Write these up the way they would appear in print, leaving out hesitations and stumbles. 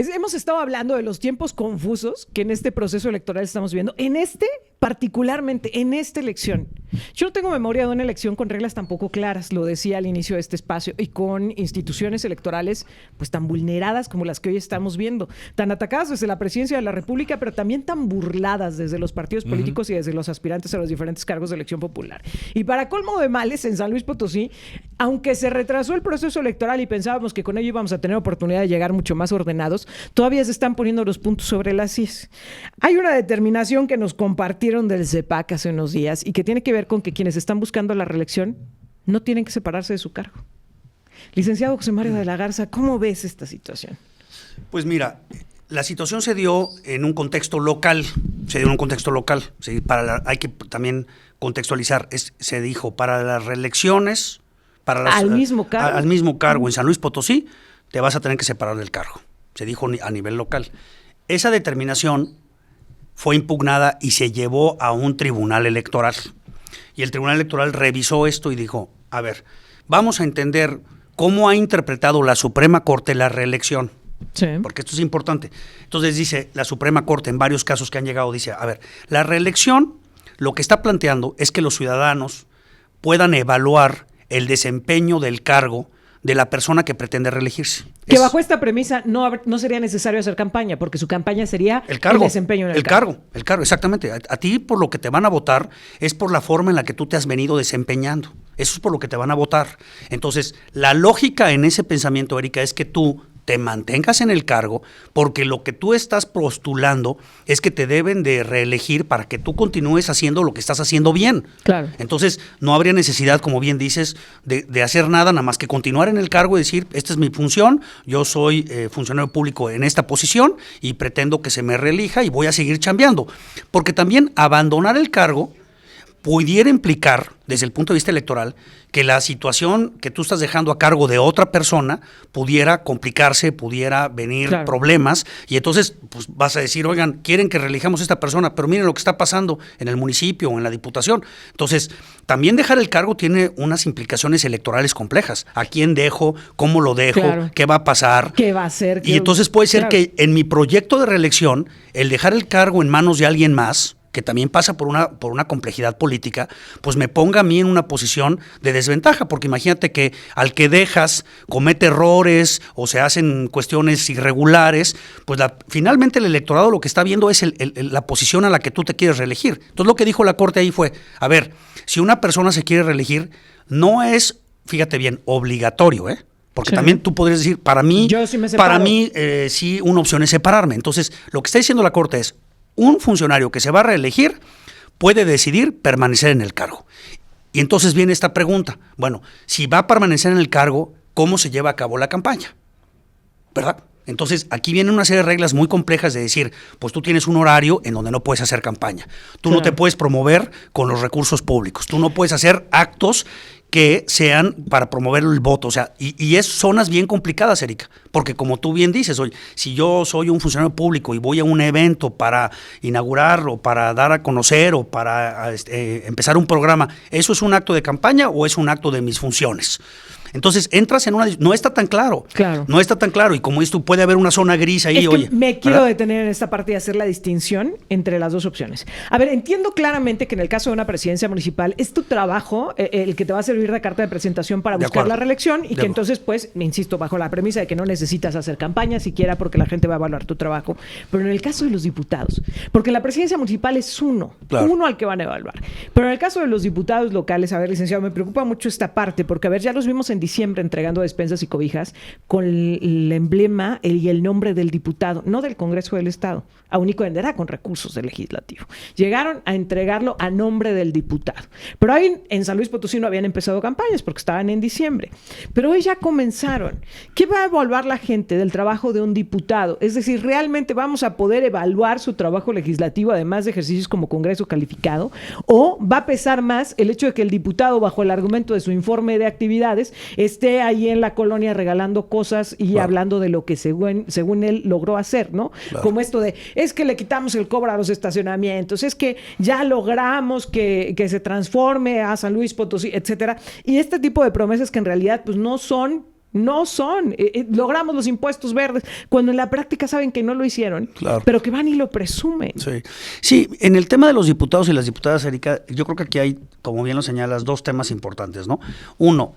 Hemos estado hablando de los tiempos confusos que en este proceso electoral estamos viendo. Particularmente en esta elección. Yo no tengo memoria de una elección con reglas tan poco claras, lo decía al inicio de este espacio, y con instituciones electorales pues tan vulneradas como las que hoy estamos viendo, tan atacadas desde la presidencia de la República, pero también tan burladas desde los partidos políticos y desde los aspirantes a los diferentes cargos de elección popular. Y para colmo de males, en San Luis Potosí, aunque se retrasó el proceso electoral y pensábamos que con ello íbamos a tener oportunidad de llegar mucho más ordenados, todavía se están poniendo los puntos sobre las IES. Hay una determinación que nos compartieron del CEPAC hace unos días y que tiene que ver con que quienes están buscando la reelección no tienen que separarse de su cargo. Licenciado José Mario de la Garza, ¿cómo ves esta situación? Pues mira, la situación se dio en un contexto local. ¿Sí? Hay que también contextualizar. Se dijo, para las reelecciones, al mismo cargo en San Luis Potosí, te vas a tener que separar del cargo. Se dijo a nivel local. Esa determinación fue impugnada y se llevó a un tribunal electoral. Y el tribunal electoral revisó esto y dijo, a ver, vamos a entender cómo ha interpretado la Suprema Corte la reelección. Sí. Porque esto es importante. Entonces dice la Suprema Corte, en varios casos que han llegado, dice, a ver, la reelección lo que está planteando es que los ciudadanos puedan evaluar el desempeño del cargo de la persona que pretende reelegirse. Que bajo esta premisa no sería necesario hacer campaña, porque su campaña sería el desempeño en el cargo. El cargo, exactamente. A ti por lo que te van a votar es por la forma en la que tú te has venido desempeñando. Eso es por lo que te van a votar. Entonces, la lógica en ese pensamiento, Erika, es que tú te mantengas en el cargo porque lo que tú estás postulando es que te deben de reelegir para que tú continúes haciendo lo que estás haciendo bien. Claro. Entonces, no habría necesidad, como bien dices, de hacer nada más que continuar en el cargo y decir, esta es mi función, yo soy funcionario público en esta posición y pretendo que se me reelija y voy a seguir chambeando. Porque también abandonar el cargo pudiera implicar, desde el punto de vista electoral, que la situación que tú estás dejando a cargo de otra persona pudiera complicarse, pudiera venir problemas, y entonces pues vas a decir, oigan, quieren que reelijamos a esta persona, pero miren lo que está pasando en el municipio o en la diputación. Entonces, también dejar el cargo tiene unas implicaciones electorales complejas. ¿A quién dejo? ¿Cómo lo dejo? ¿Qué va a pasar? ¿Qué va a hacer? Y entonces puede ser que en mi proyecto de reelección, el dejar el cargo en manos de alguien más, que también pasa por una complejidad política, pues me ponga a mí en una posición de desventaja, porque imagínate que al que dejas comete errores o se hacen cuestiones irregulares, pues finalmente el electorado lo que está viendo es la posición a la que tú te quieres reelegir. Entonces lo que dijo la Corte ahí fue, a ver, si una persona se quiere reelegir, no es, fíjate bien, obligatorio, porque también tú podrías decir, para mí, sí, una opción es separarme. Entonces, lo que está diciendo la Corte es, un funcionario que se va a reelegir puede decidir permanecer en el cargo. Y entonces viene esta pregunta, bueno, si va a permanecer en el cargo, ¿cómo se lleva a cabo la campaña? ¿Verdad? Entonces, aquí vienen una serie de reglas muy complejas de decir, pues tú tienes un horario en donde no puedes hacer campaña. Tú no te puedes promover con los recursos públicos. Tú no puedes hacer actos que sean para promover el voto. O sea, y es zonas bien complicadas, Erika, porque como tú bien dices, oye, si yo soy un funcionario público y voy a un evento para inaugurar o para dar a conocer o para empezar un programa, ¿eso es un acto de campaña o es un acto de mis funciones? Entonces entras en no está tan claro. No está tan claro. Y como dices tú, puede haber una zona gris ahí, me quiero detener en esta parte y hacer la distinción entre las dos opciones. A ver, entiendo claramente que en el caso de una presidencia municipal es tu trabajo el que te va a servir de carta de presentación para buscar la reelección y que entonces, pues, me insisto, bajo la premisa de que no necesitas hacer campaña siquiera porque la gente va a evaluar tu trabajo. Pero en el caso de los diputados, porque la presidencia municipal es uno al que van a evaluar. Pero en el caso de los diputados locales, a ver, licenciado, me preocupa mucho esta parte porque, a ver, ya los vimos en diciembre entregando despensas y cobijas con el emblema y el nombre del diputado, no del Congreso del Estado. A único venderá con recursos del Legislativo. Llegaron a entregarlo a nombre del diputado. Pero ahí en San Luis Potosí no habían empezado campañas porque estaban en diciembre. Pero hoy ya comenzaron. ¿Qué va a evaluar la gente del trabajo de un diputado? Es decir, ¿realmente vamos a poder evaluar su trabajo legislativo además de ejercicios como Congreso calificado? ¿O va a pesar más el hecho de que el diputado, bajo el argumento de su informe de actividades, esté ahí en la colonia regalando cosas y hablando de lo que según él logró hacer, ¿no? Como esto de, es que le quitamos el cobro a los estacionamientos, es que ya logramos que se transforme a San Luis Potosí, etcétera. Y este tipo de promesas que en realidad pues no son No son. Logramos los impuestos verdes, cuando en la práctica saben que no lo hicieron, claro, pero que van y lo presumen. Sí, en el tema de los diputados y las diputadas, Erika, yo creo que aquí hay, como bien lo señalas, dos temas importantes, ¿no? Uno,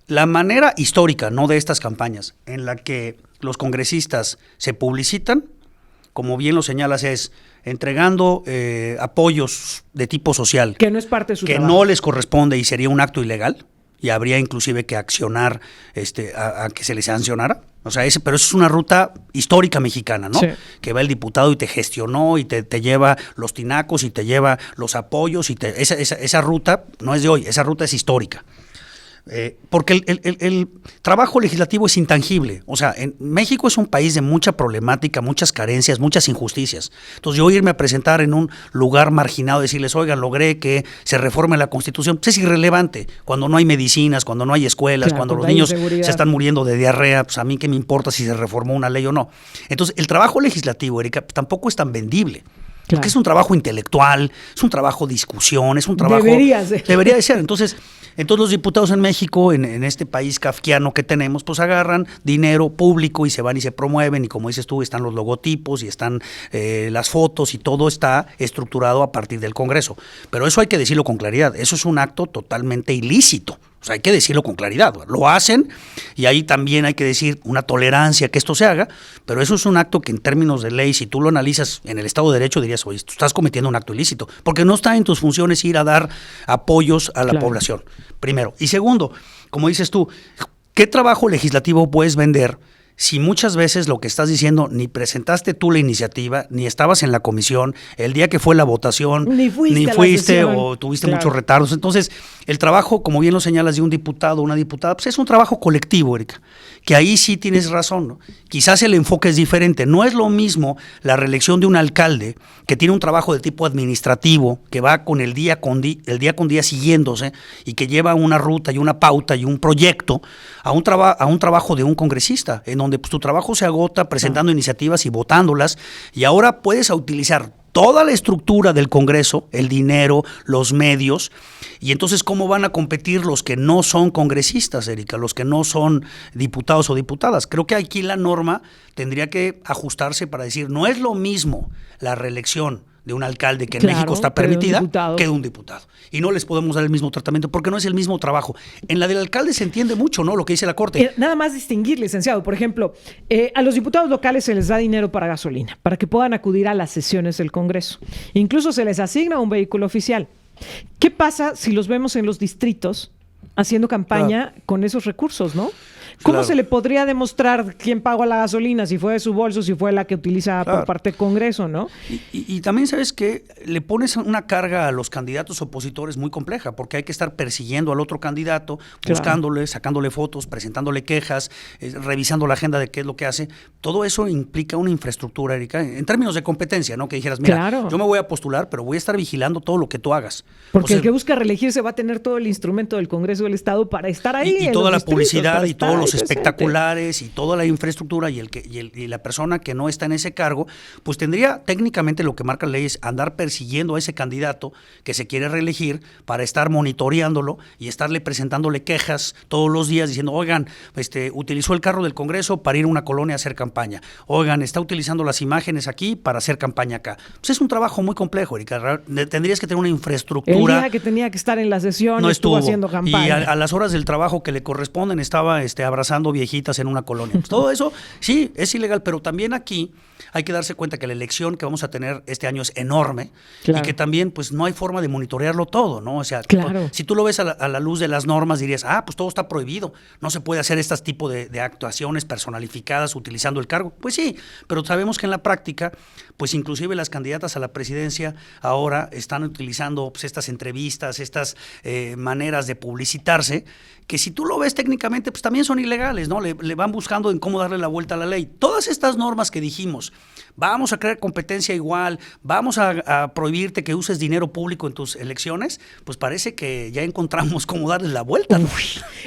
la manera histórica, no de estas campañas, en la que los congresistas se publicitan, como bien lo señalas, es entregando apoyos de tipo social. Que no es parte de su trabajo. Que no les corresponde y sería un acto ilegal. Y habría inclusive que accionar a que se les sancionara. O sea, pero eso es una ruta histórica mexicana, ¿no? Sí. Que va el diputado y te gestionó y te lleva los tinacos y te lleva los apoyos. Esa ruta no es de hoy, esa ruta es histórica. Porque el trabajo legislativo es intangible. O sea, México es un país de mucha problemática, muchas carencias, muchas injusticias. Entonces yo irme a presentar en un lugar marginado, decirles, oigan, logré que se reforme la Constitución, pues es irrelevante. Cuando no hay medicinas, cuando no hay escuelas, claro, cuando los niños se están muriendo de diarrea, pues a mí qué me importa si se reformó una ley o no. Entonces el trabajo legislativo, Erika, tampoco es tan vendible. Claro. Porque es un trabajo intelectual, es un trabajo de discusión, es un trabajo... Debería de ser. Entonces los diputados en México, en este país kafkiano que tenemos, pues agarran dinero público y se van y se promueven, y como dices tú, están los logotipos y están las fotos y todo está estructurado a partir del Congreso. Pero eso hay que decirlo con claridad, eso es un acto totalmente ilícito. O sea, hay que decirlo con claridad. Lo hacen y ahí también hay que decir una tolerancia que esto se haga, pero eso es un acto que en términos de ley, si tú lo analizas en el Estado de Derecho, dirías, oye, tú estás cometiendo un acto ilícito, porque no está en tus funciones ir a dar apoyos a la población, primero. Y segundo, como dices tú, ¿qué trabajo legislativo puedes vender si muchas veces lo que estás diciendo ni presentaste tú la iniciativa, ni estabas en la comisión, el día que fue la votación, ni fuiste o tuviste muchos retardos? Entonces, el trabajo, como bien lo señalas, de un diputado o una diputada, pues es un trabajo colectivo, Erika, que ahí sí tienes razón, ¿no? Quizás el enfoque es diferente. No es lo mismo la reelección de un alcalde que tiene un trabajo de tipo administrativo, que va con el día con día siguiéndose y que lleva una ruta y una pauta y un proyecto a un trabajo de un congresista, en donde pues, tu trabajo se agota presentando iniciativas y votándolas, y ahora puedes utilizar toda la estructura del Congreso, el dinero, los medios, y entonces ¿cómo van a competir los que no son congresistas, Erika, los que no son diputados o diputadas? Creo que aquí la norma tendría que ajustarse para decir, no es lo mismo la reelección de un alcalde que en México está permitida que de un diputado. Y no les podemos dar el mismo tratamiento porque no es el mismo trabajo. En la del alcalde se entiende mucho, ¿no? Lo que dice la Corte. Nada más distinguir, licenciado. Por ejemplo, a los diputados locales se les da dinero para gasolina, para que puedan acudir a las sesiones del Congreso. Incluso se les asigna un vehículo oficial. ¿Qué pasa si los vemos en los distritos haciendo campaña con esos recursos, no? ¿Cómo se le podría demostrar quién pagó la gasolina, si fue de su bolso, si fue la que utiliza por parte del Congreso, ¿no? Y también, ¿sabes qué? Le pones una carga a los candidatos opositores muy compleja, porque hay que estar persiguiendo al otro candidato, buscándole, sacándole fotos, presentándole quejas, revisando la agenda de qué es lo que hace. Todo eso implica una infraestructura, Erika, en términos de competencia, ¿no? Que dijeras, mira, yo me voy a postular, pero voy a estar vigilando todo lo que tú hagas. Porque el que busca reelegirse va a tener todo el instrumento del Congreso del Estado para estar ahí. Y toda la publicidad y todos los espectaculares y toda la infraestructura, y la persona que no está en ese cargo, pues tendría técnicamente, lo que marca la ley es andar persiguiendo a ese candidato que se quiere reelegir para estar monitoreándolo y estarle presentándole quejas todos los días diciendo, oigan, utilizó el carro del Congreso para ir a una colonia a hacer campaña, oigan, está utilizando las imágenes aquí para hacer campaña acá. Pues es un trabajo muy complejo, Erika. Tendrías que tener una infraestructura. El día que tenía que estar en la sesión no estuvo haciendo campaña. Y a las horas del trabajo que le corresponden estaba abrazando viejitas en una colonia. Pues todo eso sí es ilegal, pero también aquí hay que darse cuenta que la elección que vamos a tener este año es enorme y que también pues no hay forma de monitorearlo todo, ¿no? O sea, si tú lo ves a la luz de las normas dirías, pues todo está prohibido, no se puede hacer este tipo de actuaciones personalificadas utilizando el cargo. Pues sí, pero sabemos que en la práctica, pues inclusive las candidatas a la presidencia ahora están utilizando pues, estas entrevistas, estas maneras de publicitarse, que si tú lo ves técnicamente, pues también son ilegales, ¿no? Le van buscando en cómo darle la vuelta a la ley. Todas estas normas que dijimos, vamos a crear competencia igual, vamos a prohibirte que uses dinero público en tus elecciones, pues parece que ya encontramos cómo darle la vuelta, ¿no?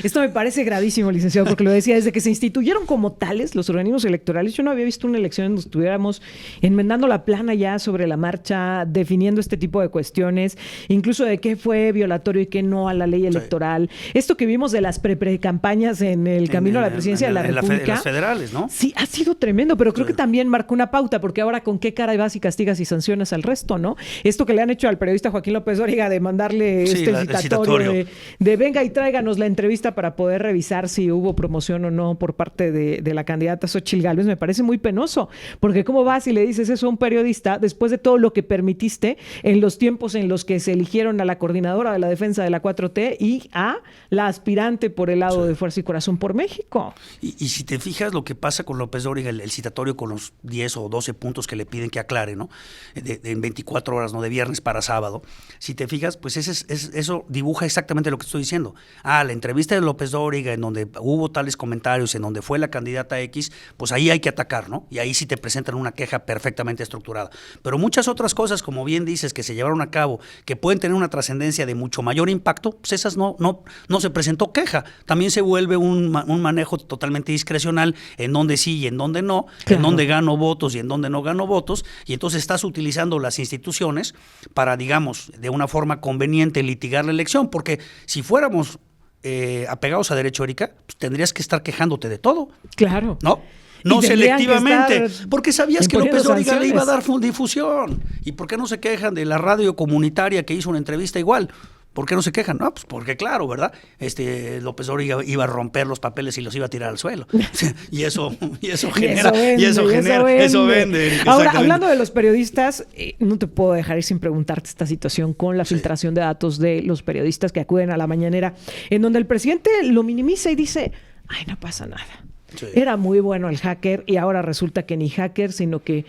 Esto me parece gravísimo, licenciado, porque lo decía, desde que se instituyeron como tales los organismos electorales, yo no había visto una elección en donde estuviéramos enmendando la plana ya sobre la marcha, definiendo este tipo de cuestiones, incluso de qué fue violatorio y qué no a la ley electoral. Esto que vimos de las pre-campañas en el el camino a la presidencia de la República. En las federales, ¿no? Sí, ha sido tremendo, pero creo que también marcó una pauta, porque ahora con qué cara vas y castigas y sancionas al resto, ¿no? Esto que le han hecho al periodista Joaquín López Dóriga de mandarle el citatorio de venga y tráiganos la entrevista para poder revisar si hubo promoción o no por parte de la candidata Xóchitl Gálvez, me parece muy penoso, porque cómo vas y le dices eso a un periodista después de todo lo que permitiste en los tiempos en los que se eligieron a la coordinadora de la defensa de la 4T y a la aspirante por el lado de Fuerza y Corazón por México. Y si te fijas lo que pasa con López Dóriga, el citatorio con los 10 o 12 puntos que le piden que aclare, ¿no? En 24 horas, ¿no? De viernes para sábado. Si te fijas, pues eso dibuja exactamente lo que estoy diciendo. La entrevista de López Dóriga, en donde hubo tales comentarios, en donde fue la candidata X, pues ahí hay que atacar, ¿no? Y ahí sí te presentan una queja perfectamente estructurada. Pero muchas otras cosas, como bien dices, que se llevaron a cabo, que pueden tener una trascendencia de mucho mayor impacto, pues esas no se presentó queja. También se vuelve un manejo totalmente discrecional en donde sí y en donde no, claro, en donde gano votos y en donde no gano votos, y entonces estás utilizando las instituciones para, digamos, de una forma conveniente litigar la elección, porque si fuéramos apegados a derecho, Erika, pues tendrías que estar quejándote de todo. Claro. No selectivamente, porque sabías que López Dóriga le iba a dar difusión. ¿Y por qué no se quejan de la radio comunitaria que hizo una entrevista igual? ¿Por qué no se quejan? No, pues porque claro, ¿verdad? López Dóriga iba a romper los papeles y los iba a tirar al suelo. Y eso genera, eso vende. Ahora, hablando de los periodistas, no te puedo dejar ir sin preguntarte esta situación con la filtración de datos de los periodistas que acuden a la mañanera, en donde el presidente lo minimiza y dice, ay, no pasa nada. Sí. Era muy bueno el hacker y ahora resulta que ni hacker, sino que,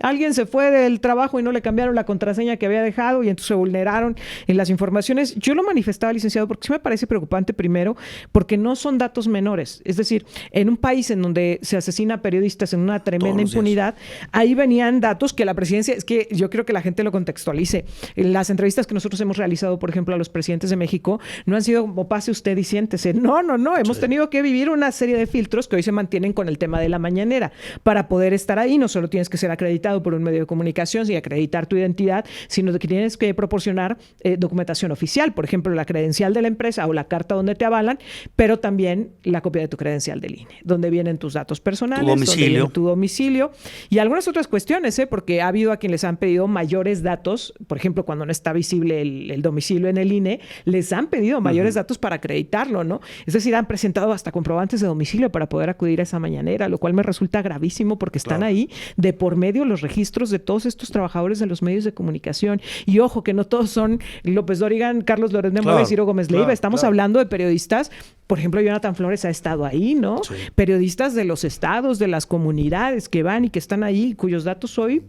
alguien se fue del trabajo y no le cambiaron la contraseña que había dejado y entonces se vulneraron en las informaciones. Yo lo manifestaba, licenciado, porque sí me parece preocupante, primero, porque no son datos menores. Es decir, en un país en donde se asesina a periodistas en una tremenda impunidad, ahí venían datos que la presidencia, es que yo creo que la gente lo contextualice. Las entrevistas que nosotros hemos realizado, por ejemplo, a los presidentes de México, no han sido como pase usted y siéntese. No. Hemos tenido que vivir una serie de filtros que hoy se mantienen con el tema de la mañanera. Para poder estar ahí, no solo tienes que ser acreditado por un medio de comunicación y acreditar tu identidad, sino que tienes que proporcionar documentación oficial, por ejemplo, la credencial de la empresa o la carta donde te avalan, pero también la copia de tu credencial del INE, donde vienen tus datos personales, donde viene tu domicilio y algunas otras cuestiones, porque ha habido a quienes les han pedido mayores datos, por ejemplo, cuando no está visible el domicilio en el INE, les han pedido mayores datos para acreditarlo, ¿no? Es decir, han presentado hasta comprobantes de domicilio para poder acudir a esa mañanera, lo cual me resulta gravísimo porque están ahí de por medio los registros de todos estos trabajadores de los medios de comunicación. Y ojo, que no todos son López Dóriga, Carlos Loret de Mola y Ciro Gómez Leiva. Estamos hablando de periodistas, por ejemplo, Jonathan Flores ha estado ahí, ¿no? Sí. Periodistas de los estados, de las comunidades que van y que están ahí, cuyos datos hoy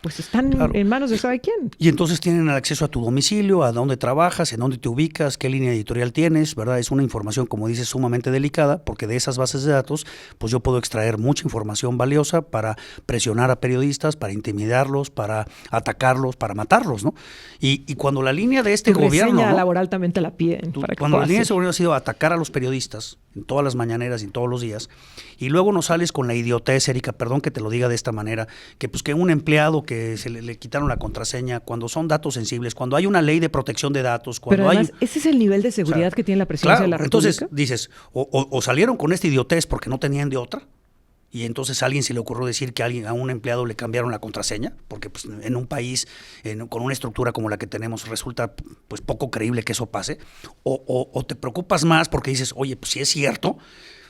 pues están en manos de sabe quién. Y entonces tienen acceso a tu domicilio, a dónde trabajas, en dónde te ubicas, qué línea editorial tienes, ¿verdad? Es una información, como dices, sumamente delicada, porque de esas bases de datos, pues yo puedo extraer mucha información valiosa para presionar a periodistas, para intimidarlos, para atacarlos, para matarlos, ¿no? Y cuando la línea de este gobierno... reseña laboral también te la piden. Cuando la línea de este gobierno ha sido atacar a los periodistas, en todas las mañaneras y en todos los días, y luego no sales con la idiotez, Erika, perdón que te lo diga de esta manera, que pues que un empleado que se le quitaron la contraseña, cuando son datos sensibles, cuando hay una ley de protección de datos, cuando pero además, ese es el nivel de seguridad que tiene la presidencia de la República. Entonces dices, o salieron con esta idiotez porque no tenían de otra, y entonces a alguien se le ocurrió decir que a un empleado le cambiaron la contraseña, porque pues, en un país con una estructura como la que tenemos resulta pues poco creíble que eso pase, o te preocupas más porque dices, oye, pues si es cierto,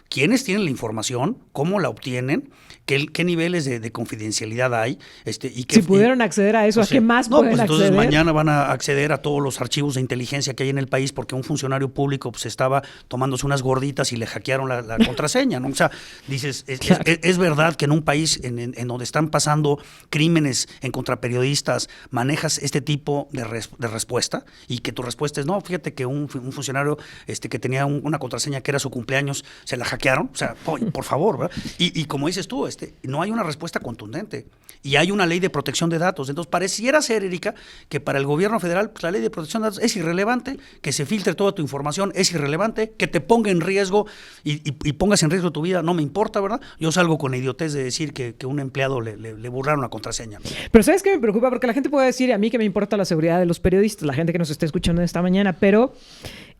¿quiénes tienen la información? ¿Cómo la obtienen? ¿Qué niveles de confidencialidad hay? Y si pudieron acceder a eso, ¿a qué más pueden acceder? Entonces mañana van a acceder a todos los archivos de inteligencia que hay en el país porque un funcionario público pues, estaba tomándose unas gorditas y le hackearon la contraseña, ¿no? O sea, dices, es verdad que en un país en donde están pasando crímenes en contra periodistas, manejas este tipo de respuesta y que tu respuesta es, no, fíjate que un funcionario que tenía una contraseña que era su cumpleaños, se la hackearon, o sea, por favor, ¿verdad? Y como dices tú, no hay una respuesta contundente y hay una ley de protección de datos. Entonces pareciera ser, Erika, que para el gobierno federal pues, la ley de protección de datos es irrelevante, que se filtre toda tu información es irrelevante, que te ponga en riesgo y pongas en riesgo tu vida, no me importa, ¿verdad? Yo salgo con la idiotez de decir que un empleado le burlaron la contraseña. Pero ¿sabes qué me preocupa? Porque la gente puede decir, a mí que me importa la seguridad de los periodistas, la gente que nos está escuchando esta mañana, pero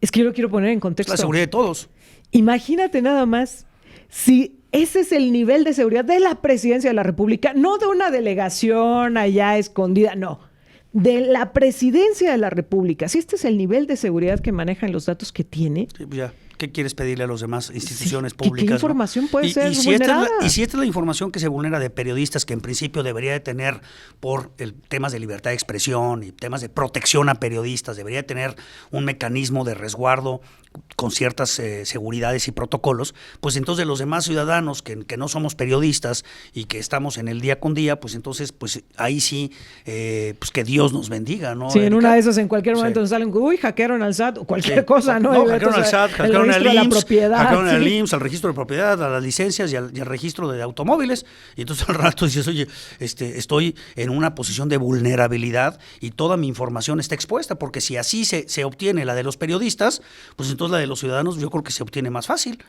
es que yo lo quiero poner en contexto. Es la seguridad de todos. Imagínate nada más si ese es el nivel de seguridad de la presidencia de la República, no de una delegación allá escondida, no, de la presidencia de la República. Si este es el nivel de seguridad que manejan los datos que tiene... Sí, pues ya. ¿Qué quieres pedirle a las demás instituciones sí, públicas? ¿Qué información puede ser si vulnerada? y si esta es la información que se vulnera de periodistas que en principio debería de tener por temas de libertad de expresión y temas de protección a periodistas, debería de tener un mecanismo de resguardo con ciertas seguridades y protocolos, pues entonces los demás ciudadanos que no somos periodistas y que estamos en el día con día, pues entonces pues ahí sí, pues que Dios nos bendiga, ¿no? Sí, en una de esas en cualquier momento nos salen, uy, hackearon al SAT o cualquier cosa, ¿no? No, hackearon al SAT, hackearon al IMSS, hackearon al sí. IMSS, al registro de propiedad, a las licencias y al registro de automóviles, y entonces al rato dices, oye, estoy en una posición de vulnerabilidad y toda mi información está expuesta, porque si así se obtiene la de los periodistas, pues entonces la de los ciudadanos yo creo que se obtiene más fácil,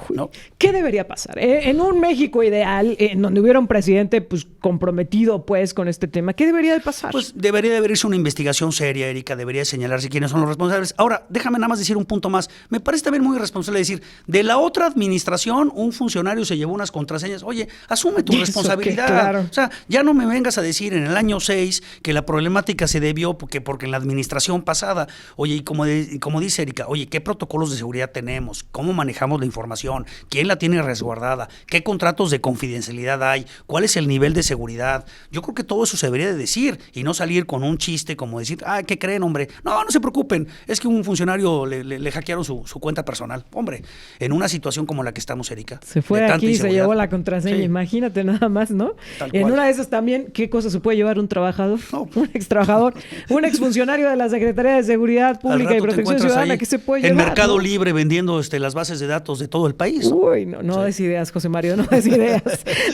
¿no? ¿Qué debería pasar? En un México ideal, en donde hubiera un presidente pues comprometido pues con este tema, ¿qué debería de pasar? Pues debería de haberse una investigación seria, Erika, debería señalarse quiénes son los responsables. Ahora, déjame nada más decir un punto más. Me parece también muy irresponsable decir, de la otra administración, un funcionario se llevó unas contraseñas. Oye, asume tu responsabilidad. Claro. O sea, ya no me vengas a decir en el año 6 que la problemática se debió porque en la administración pasada, oye, y como dice Erika, oye, ¿qué protocolos de seguridad tenemos? ¿Cómo manejamos la información? ¿Quién la tiene resguardada? ¿Qué contratos de confidencialidad hay? ¿Cuál es el nivel de seguridad? Yo creo que todo eso se debería de decir y no salir con un chiste como decir, ¿qué creen, hombre? No se preocupen, es que un funcionario le hackearon su cuenta personal. Hombre, en una situación como la que estamos, Erika. Se fue aquí y se llevó la contraseña, sí. Imagínate nada más, ¿no? En una de esas también, ¿qué cosa se puede llevar un trabajador? No. Un extrabajador, un exfuncionario de la Secretaría de Seguridad Pública y Protección Ciudadana, ¿qué se puede llevar? En Mercado Libre vendiendo las bases de datos de todo el país. Uy, no des ideas, José Mario, no des ideas.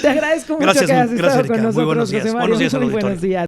Te agradezco mucho que hayas estado con nosotros, José Mario. Buenos días, muy buenos días.